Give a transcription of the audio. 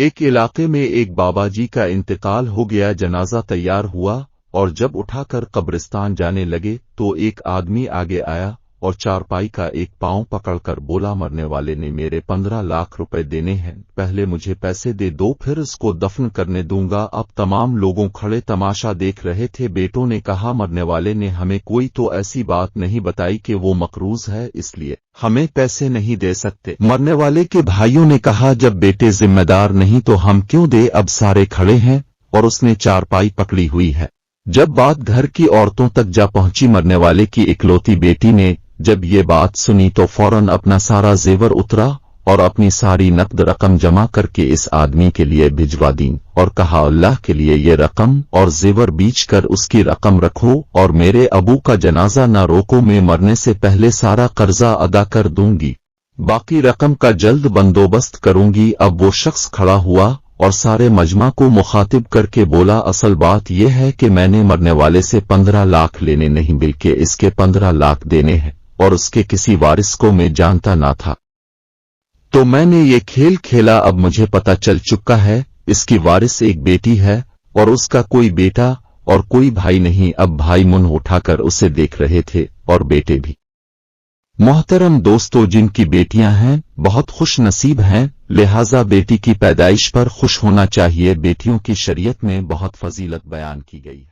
ایک علاقے میں ایک بابا جی کا انتقال ہو گیا، جنازہ تیار ہوا اور جب اٹھا کر قبرستان جانے لگے تو ایک آدمی آگے آیا اور چارپائی کا ایک پاؤں پکڑ کر بولا، مرنے والے نے میرے 15 لاکھ روپے دینے ہیں، پہلے مجھے پیسے دے دو پھر اس کو دفن کرنے دوں گا۔ اب تمام لوگوں کھڑے تماشا دیکھ رہے تھے۔ بیٹوں نے کہا، مرنے والے نے ہمیں کوئی تو ایسی بات نہیں بتائی کہ وہ مقروض ہے، اس لیے ہمیں پیسے نہیں دے سکتے۔ مرنے والے کے بھائیوں نے کہا، جب بیٹے ذمہ دار نہیں تو ہم کیوں دے؟ اب سارے کھڑے ہیں اور اس نے چارپائی پکڑی ہوئی ہے۔ جب بات گھر کی عورتوں تک جا پہنچی، مرنے والے کی اکلوتی بیٹی نے جب یہ بات سنی تو فوراً اپنا سارا زیور اترا اور اپنی ساری نقد رقم جمع کر کے اس آدمی کے لیے بھجوا دیں اور کہا، اللہ کے لیے یہ رقم اور زیور بیچ کر اس کی رقم رکھو اور میرے ابو کا جنازہ نہ روکو، میں مرنے سے پہلے سارا قرضہ ادا کر دوں گی، باقی رقم کا جلد بندوبست کروں گی۔ اب وہ شخص کھڑا ہوا اور سارے مجمع کو مخاطب کر کے بولا، اصل بات یہ ہے کہ میں نے مرنے والے سے 15 لاکھ لینے نہیں بلکہ اس کے 15 لاکھ دینے ہیں، اور اس کے کسی وارث کو میں جانتا نہ تھا، تو میں نے یہ کھیل کھیلا۔ اب مجھے پتہ چل چکا ہے اس کی وارث ایک بیٹی ہے اور اس کا کوئی بیٹا اور کوئی بھائی نہیں۔ اب بھائی منہ اٹھا کر اسے دیکھ رہے تھے اور بیٹے بھی۔ محترم دوستو، جن کی بیٹیاں ہیں بہت خوش نصیب ہیں، لہذا بیٹی کی پیدائش پر خوش ہونا چاہیے۔ بیٹیوں کی شریعت میں بہت فضیلت بیان کی گئی ہے۔